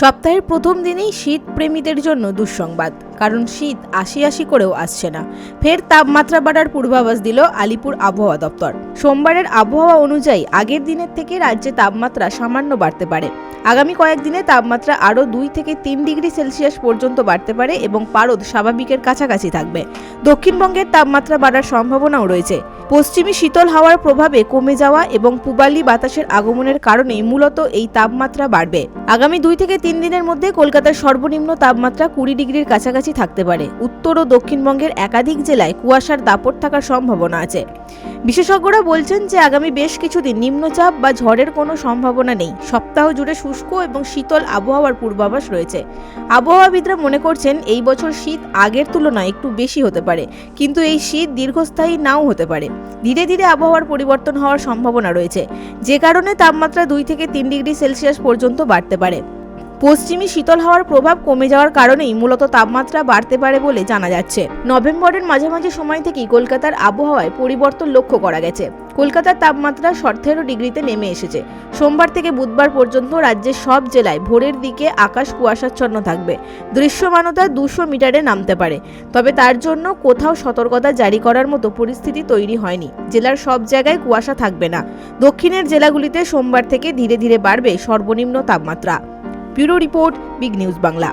সপ্তাহের প্রথম দিনেই শীত প্রেমীদের জন্য দুঃসংবাদ, কারণ শীত আসি আসি করেও আসছে না। ফের তাপমাত্রা বাড়ার পূর্বাভাস দিল আলিপুর আবহাওয়া দপ্তর। সোমবারের আবহাওয়া অনুযায়ী আগের দিনের থেকে রাজ্যে তাপমাত্রা সামান্য বাড়তে পারে। আগামী কয়েকদিনে তাপমাত্রা আরও 2 থেকে 3 ডিগ্রি সেলসিয়াস পর্যন্ত বাড়তে পারে এবং পারদ স্বাভাবিকের কাছাকাছি থাকবে। দক্ষিণবঙ্গের তাপমাত্রা বাড়ার সম্ভাবনাও রয়েছে। পশ্চিমী শীতল হাওয়ার প্রভাবে কমে যাওয়া এবং পূবালি বাতাসের আগমনের কারণেই মূলত এই তাপমাত্রা বাড়বে। আগামী 2 থেকে 3 দিনের মধ্যে কলকাতার সর্বনিম্ন তাপমাত্রা 20 ডিগ্রির কাছাকাছি থাকতে পারে। উত্তর ও দক্ষিণবঙ্গের একাধিক জেলায় কুয়াশার দাপট থাকার সম্ভাবনা আছে। বিশেষজ্ঞরা বলছেন যে আগামী বেশ কিছুদিন নিম্নচাপ বা ঝড়ের কোনো সম্ভাবনা নেই। সপ্তাহ জুড়ে শুষ্ক এবং শীতল আবহাওয়ার পূর্বাভাস রয়েছে। আবহাওয়াবিদরা মনে করছেন এই বছর শীত আগের তুলনায় একটু বেশি হতে পারে, কিন্তু এই শীত দীর্ঘস্থায়ী নাও হতে পারে। ধীরে ধীরে আবহাওয়ার পরিবর্তন হওয়ার সম্ভাবনা রয়েছে, যে কারণে তাপমাত্রা 2 থেকে 3 ডিগ্রি সেলসিয়াস পর্যন্ত বাড়তে পারে। পশ্চিমী শীতল হাওয়ার প্রভাব কমে যাওয়ার কারণেই মূলত তাপমাত্রা বাড়তে পারে বলে জানা যাচ্ছে। নভেম্বরের মাঝামাঝি সময় থেকেই কলকাতার আবহাওয়ায় পরিবর্তন লক্ষ্য করা গেছে। কলকাতার তাপমাত্রা 17 ডিগ্রিতে নেমে এসেছে। সোমবার থেকে বুধবার পর্যন্ত রাজ্যের সব জেলায় ভোরের দিকে আকাশ কুয়াশাচ্ছন্ন থাকবে। দৃশ্যমানতা 200 মিটারে নামতে পারে, তবে তার জন্য কোথাও সতর্কতা জারি করার মতো পরিস্থিতি তৈরি হয়নি। জেলার সব জায়গায় কুয়াশা থাকবে না। দক্ষিণের জেলাগুলিতে সোমবার থেকে ধীরে ধীরে বাড়বে সর্বনিম্ন তাপমাত্রা। Bureau report, big news Bangla.